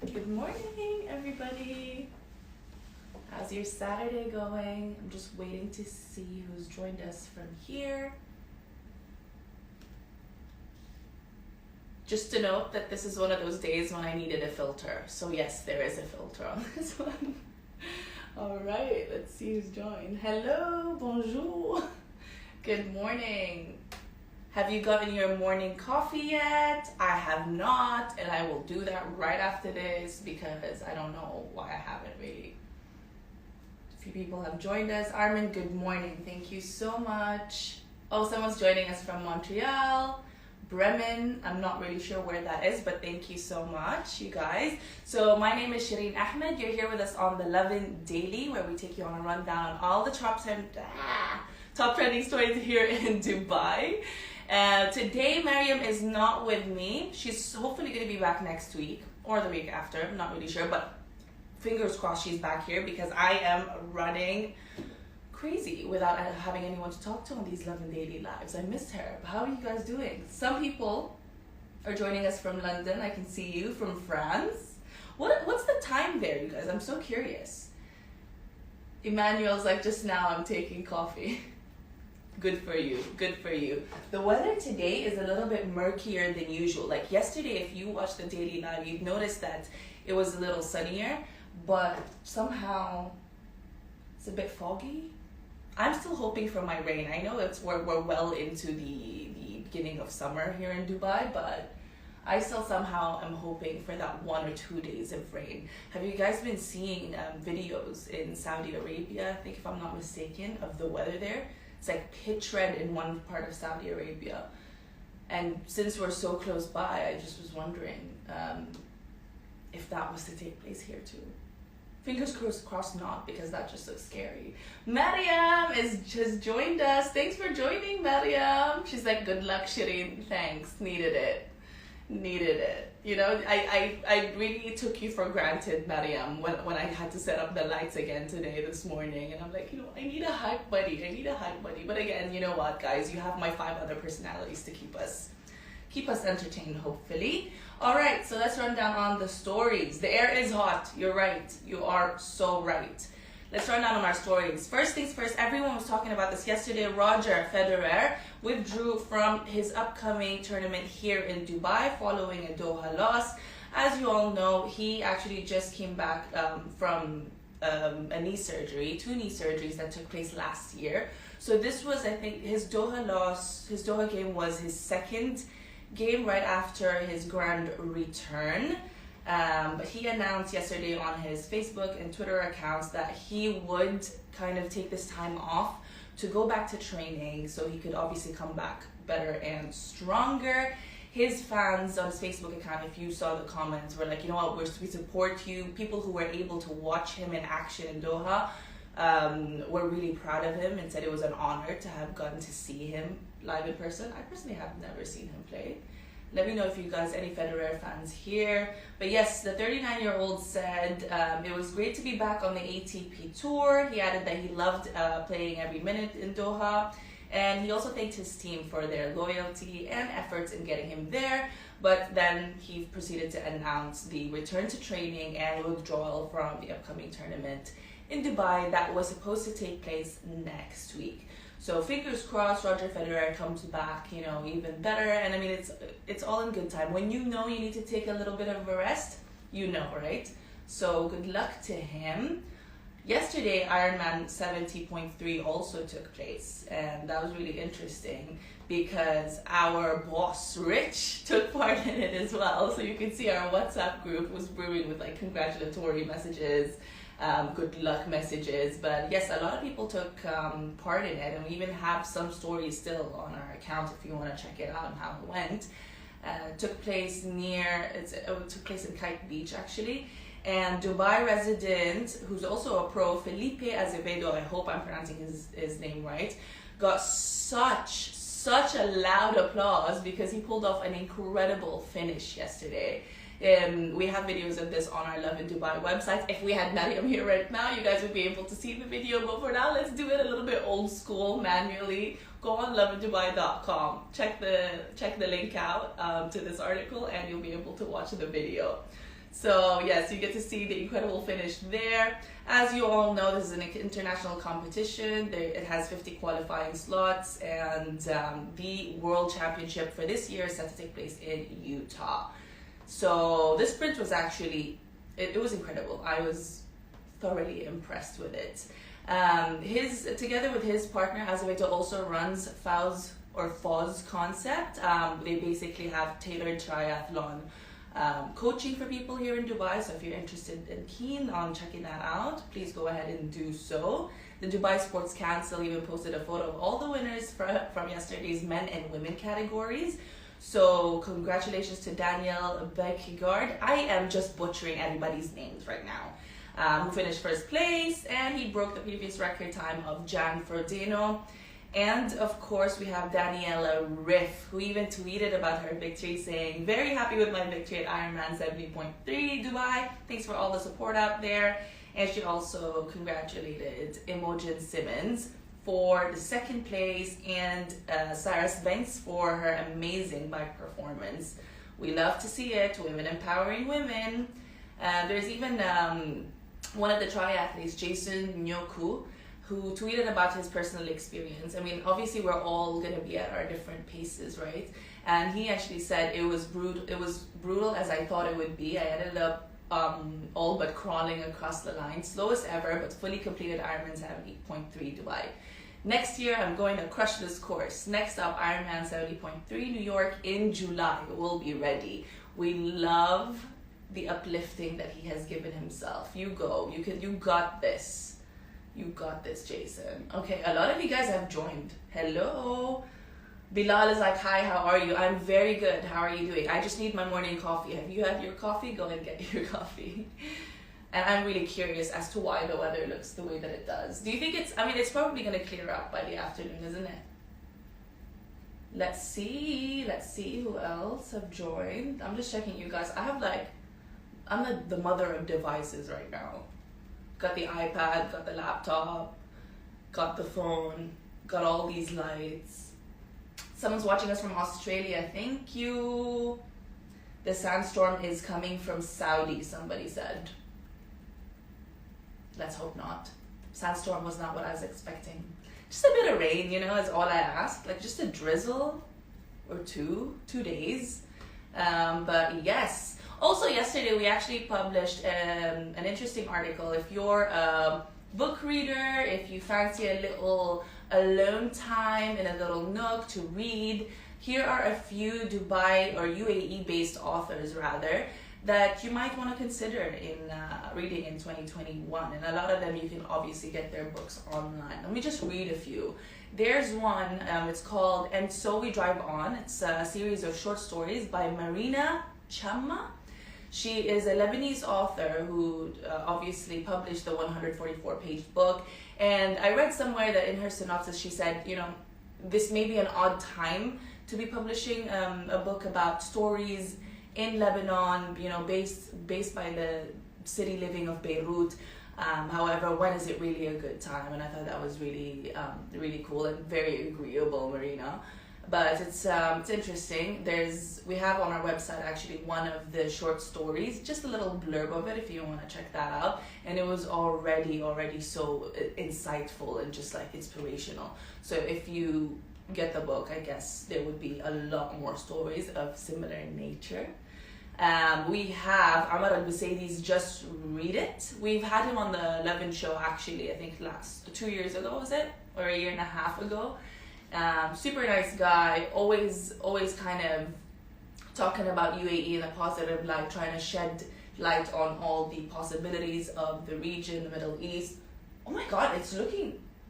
Good morning, everybody. How's your Saturday going? I'm just waiting to see who's joined us from here. Just to note that this is one of those days when I needed a filter. So yes, there is a filter on this one. All right, let's see who's joined. Hello, bonjour. Good morning. Have you gotten your morning coffee yet? I have not, and I will do that right after this because I don't know why I haven't really. A few people have joined us. Armin, good morning. Thank you so much. Oh, someone's joining us from Montreal. Bremen, I'm not really sure where that is, but thank you so much, you guys. So my name is Shireen Ahmed. You're here with us on the Lovin Daily, where we take you on a rundown on all the top trending stories here in Dubai. Today, Mariam is not with me. She's hopefully going to be back next week or the week after. I'm not really sure, but fingers crossed she's back here because I am running crazy without having anyone to talk to on these Lovin Daily lives. I missed her. How are you guys doing? Some people are joining us from London. I can see you from France. What's the time there, you guys? I'm so curious. Emmanuel's like, just now I'm taking coffee. Good for you. Good for you. The weather today is a little bit murkier than usual. Like yesterday, if you watched the Daily Live, you'd notice that it was a little sunnier, but somehow it's a bit foggy. I'm still hoping for my rain. I know we're well into the beginning of summer here in Dubai, but I still somehow am hoping for that 1 or 2 days of rain. Have you guys been seeing videos in Saudi Arabia, I think if I'm not mistaken, of the weather there? It's like pitch red in one part of Saudi Arabia. And since we're so close by, I just was wondering if that was to take place here too. Fingers crossed not, because that just looks scary. Mariam has joined us. Thanks for joining, Mariam. She's like, good luck, Shireen. Thanks. Needed it. You know, I really took you for granted, Mariam, when I had to set up the lights again this morning. And I'm like, you know, I need a hype buddy. But again, you know what, guys? You have my 5 other personalities to keep us entertained, hopefully. All right, so let's run down on the stories. The air is hot. You're right. You are so right. Let's run down on our stories. First things first, everyone was talking about this yesterday. Roger Federer withdrew from his upcoming tournament here in Dubai following a Doha loss. As you all know, he actually just came back from a knee surgery, 2 knee surgeries that took place last year. So this was, I think, his Doha game was his second game right after his grand return. But he announced yesterday on his Facebook and Twitter accounts that he would kind of take this time off to go back to training so he could obviously come back better and stronger. His fans on his Facebook account, if you saw the comments, were like, you know what, we support you. People who were able to watch him in action in Doha were really proud of him and said it was an honor to have gotten to see him live in person. I personally have never seen him play. Let me know if you guys, any Federer fans here. But yes, the 39-year-old said it was great to be back on the ATP Tour. He added that he loved playing every minute in Doha. And he also thanked his team for their loyalty and efforts in getting him there. But then he proceeded to announce the return to training and withdrawal from the upcoming tournament in Dubai that was supposed to take place next week. So fingers crossed, Roger Federer comes back, you know, even better. And I mean, it's all in good time. When you know you need to take a little bit of a rest, you know, right? So good luck to him. Yesterday, Ironman 70.3 also took place. And that was really interesting because our boss, Rich, took part in it as well. So you can see our WhatsApp group was brewing with like congratulatory messages, good luck messages. But yes, a lot of people took part in it, and we even have some stories still on our account if you want to check it out and how it went. It took place in Kite Beach actually, and Dubai resident who's also a pro, Filipe Azevedo, I hope I'm pronouncing his name right, got such a loud applause because he pulled off an incredible finish yesterday. We have videos of this on our Lovin Dubai website. If we had Mariam here right now, you guys would be able to see the video, but for now, let's do it a little bit old school, manually. Go on lovindubai.com, check the link out to this article, and you'll be able to watch the video. So yes, you get to see the incredible finish there. As you all know, this is an international competition. It has 50 qualifying slots, and the World Championship for this year is set to take place in Utah. So this sprint was actually, it was incredible. I was thoroughly impressed with it. Together with his partner, Azevedo also runs FOZ concept. They basically have tailored triathlon coaching for people here in Dubai. So if you're interested and keen on checking that out, please go ahead and do so. The Dubai Sports Council even posted a photo of all the winners from yesterday's men and women categories. So congratulations to Daniel Bekigard. I am just butchering everybody's names right now. Who finished first place, and he broke the previous record time of Jan Frodeno. And of course, we have Daniela Riff, who even tweeted about her victory, saying, "Very happy with my victory at Ironman 70.3 Dubai. Thanks for all the support out there." And she also congratulated Imogen Simmons for the second place and Cyrus Banks for her amazing bike performance. We love to see it, women empowering women. There's even one of the triathletes, Jason Nyoku, who tweeted about his personal experience. I mean, obviously we're all gonna be at our different paces, right? And he actually said it was brutal as I thought it would be. I ended up all but crawling across the line, slowest ever, but fully completed Ironman 70.3 Dubai. Next year, I'm going to crush this course. Next up, Ironman 70.3 New York in July. We'll be ready. We love the uplifting that he has given himself. You go. You got this. You got this, Jason. Okay, a lot of you guys have joined. Hello. Bilal is like, "Hi, how are you?" I'm very good. How are you doing? I just need my morning coffee. Have you had your coffee? Go and get your coffee. And I'm really curious as to why the weather looks the way that it does. Do you think it's probably going to clear up by the afternoon, isn't it? Let's see who else have joined. I'm just checking you guys. I'm the mother of devices right now. Got the iPad, got the laptop, got the phone, got all these lights. Someone's watching us from Australia. Thank you. The sandstorm is coming from Saudi, somebody said. Let's hope not. Sandstorm was not what I was expecting. Just a bit of rain, is all I asked. Like just a drizzle or two days. But yes. Also yesterday we actually published an interesting article. If you're a book reader, if you fancy a little alone time in a little nook to read, here are a few Dubai or UAE based authors rather that you might want to consider in reading in 2021. And a lot of them you can obviously get their books online. Let me just read a few. There's one, it's called "And So We Drive On." It's a series of short stories by Marina Chamma. She is a Lebanese author who obviously published the 144-page book. And I read somewhere that in her synopsis she said, this may be an odd time to be publishing a book about stories in Lebanon, based by the city living of Beirut. However, when is it really a good time? And I thought that was really, really cool and very agreeable, Marina. But it's interesting. We have on our website actually one of the short stories, just a little blurb of it if you want to check that out. And it was already so insightful and just like inspirational. So if you get the book, I guess there would be a lot more stories of similar nature. We have Amar Al-Busaidi's Just Read It. We've had him on the Lovin show actually, I think 2 years ago, was it? Or a year and a half ago. Super nice guy, always kind of talking about UAE in a positive light, trying to shed light on all the possibilities of the region, the Middle East. Oh my god, it's looking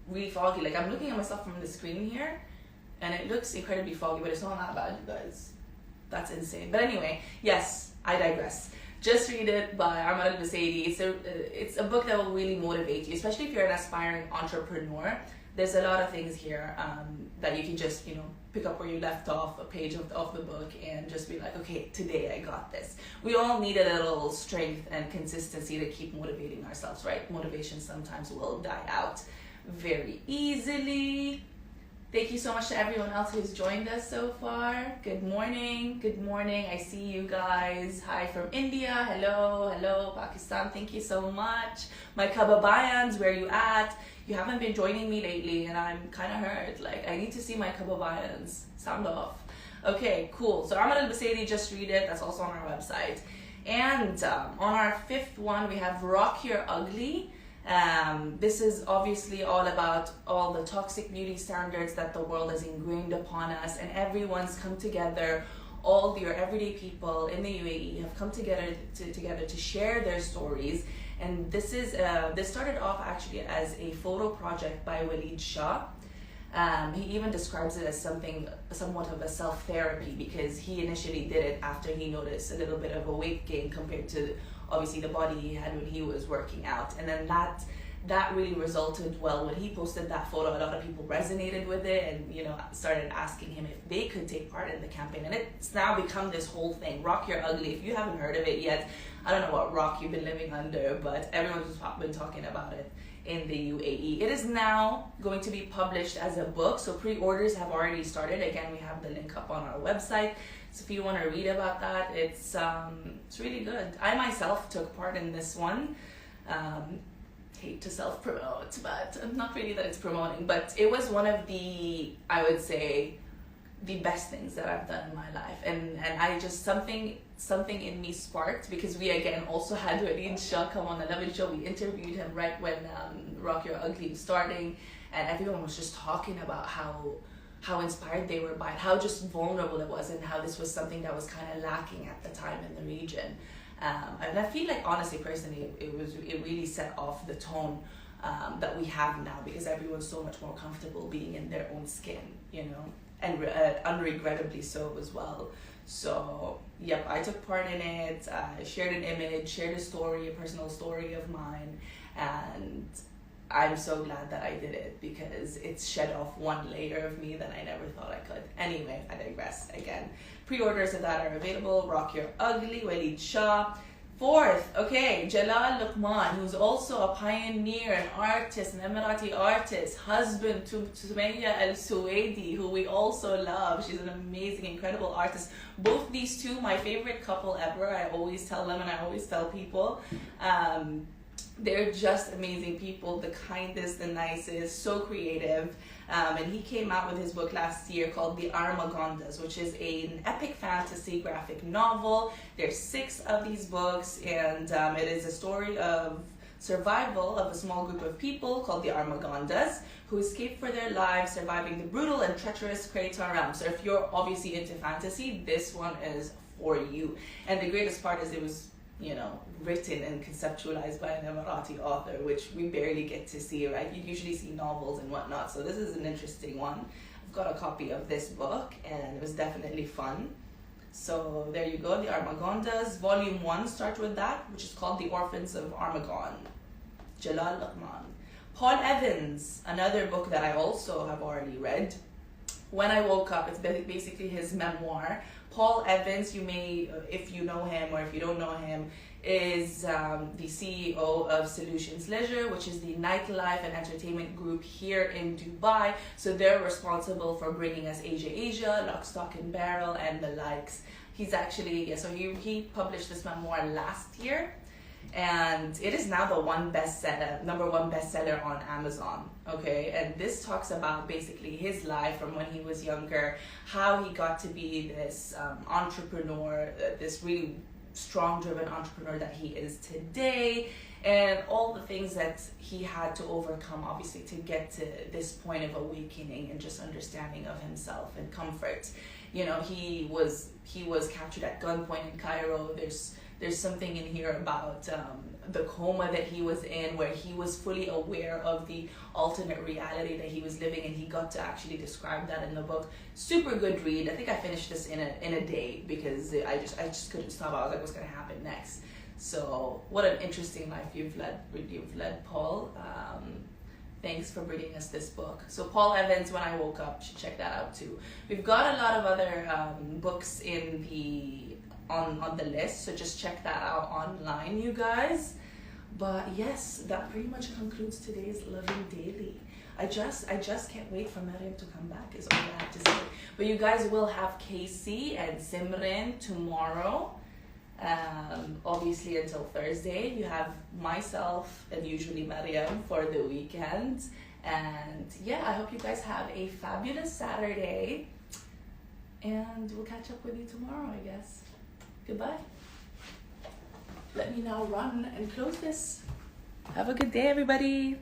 really foggy. Like I'm looking at myself from the screen here and it looks incredibly foggy, but it's not that bad, you guys. That's insane. But anyway, yes, I digress. Just Read It by Amar Al-Busaidi. It's a book that will really motivate you, especially if you're an aspiring entrepreneur. There's a lot of things here that you can just, pick up where you left off, a page of the book, and just be like, okay, today I got this. We all need a little strength and consistency to keep motivating ourselves, right? Motivation sometimes will die out very easily. Thank you so much to everyone else who's joined us so far. Good morning. Good morning. I see you guys. Hi from India. Hello. Hello, Pakistan. Thank you so much. My kababayans, where you at? You haven't been joining me lately and I'm kind of hurt. Like, I need to see my kababayans. Sound off. Okay, cool. So Ahmad al-Basiri, just read it. That's also on our website. And on our fifth one, we have Rock Your Ugly. This is obviously all about all the toxic beauty standards that the world has ingrained upon us, and everyone's come together. All your everyday people in the UAE have come together to share their stories. And this started off actually as a photo project by Walid Shah. He even describes it as somewhat of a self-therapy, because he initially did it after he noticed a little bit of a weight gain compared to obviously the body he had when he was working out. And then that really resulted well. When he posted that photo, a lot of people resonated with it and, you know, started asking him if they could take part in the campaign. And it's now become this whole thing, Rock Your Ugly. If you haven't heard of it yet, I don't know what rock you've been living under, but everyone's been talking about it in the UAE. It is now going to be published as a book, so pre-orders have already started. Again, we have the link up on our website. So if you want to read about that, it's really good. I myself took part in this one. Hate to self-promote, but not really that it's promoting, but it was one of the, I would say, the best things that I've done in my life. And I just, something in me sparked, because we again also had Walid Shah come on the Lovin show. We interviewed him right when Rock Your Ugly was starting, and everyone was just talking about how inspired they were by it, how just vulnerable it was, and how this was something that was kind of lacking at the time in the region. And I feel like, honestly, personally, it really set off the tone that we have now, because everyone's so much more comfortable being in their own skin, you know, and unregrettably so as well. So, yep, I took part in it. I shared an image, shared a story, a personal story of mine, and I'm so glad that I did it, because it's shed off one layer of me that I never thought I could. Anyway, I digress again. Pre-orders of that are available. Rock Your Ugly, Walid Shah. Fourth, okay, Jalal Luqman, who's also a pioneer, an artist, an Emirati artist, husband to Sumaya Al-Suwaidi, who we also love. She's an amazing, incredible artist. Both these two, my favorite couple ever. I always tell them and I always tell people. They're just amazing people, the kindest, the nicest, so creative. And he came out with his book last year called The Armagondas, which is an epic fantasy graphic novel. There's 6 of these books, and it is a story of survival of a small group of people called the Armagondas, who escape for their lives, surviving the brutal and treacherous Cretan realm. So if you're obviously into fantasy, this one is for you. And the greatest part is it was, you know, written and conceptualized by an Emirati author, which we barely get to see, right? You usually see novels and whatnot, so this is an interesting one. I've got a copy of this book, and it was definitely fun. So there you go, the Armagondas, volume 1, start with that, which is called The Orphans of Armagon, Jalal Luqman. Paul Evans, another book that I also have already read. When I Woke Up, it's basically his memoir. Paul Evans, you may, if you know him or if you don't know him, is the CEO of Solutions Leisure, which is the nightlife and entertainment group here in Dubai. So they're responsible for bringing us Asia, Lock, Stock and Barrel, and the likes. He's actually, so he published this memoir last year, and it is now the number one bestseller on Amazon. Okay, and this talks about basically his life from when he was younger, how he got to be this entrepreneur, this really strong driven entrepreneur that he is today, and all the things that he had to overcome, obviously, to get to this point of awakening and just understanding of himself and comfort. You know, he was captured at gunpoint in Cairo. There's something in here about the coma that he was in, where he was fully aware of the alternate reality that he was living, and he got to actually describe that in the book. Super good read. I think I finished this in a day, because I just couldn't stop. I was like, what's gonna happen next? So what an interesting life you've led, Paul. Thanks for bringing us this book. So Paul Evans, When I Woke Up, should check that out too. We've got a lot of other books on the list, so just check that out online, you guys. But yes, that pretty much concludes today's Lovin Daily. I just can't wait for Mariam to come back is all I have to say. But you guys will have Casey and Simran tomorrow. Obviously until Thursday. You have myself and usually Mariam for the weekend. And yeah, I hope you guys have a fabulous Saturday. And we'll catch up with you tomorrow, I guess. Goodbye. Let me now run and close this. Have a good day, everybody.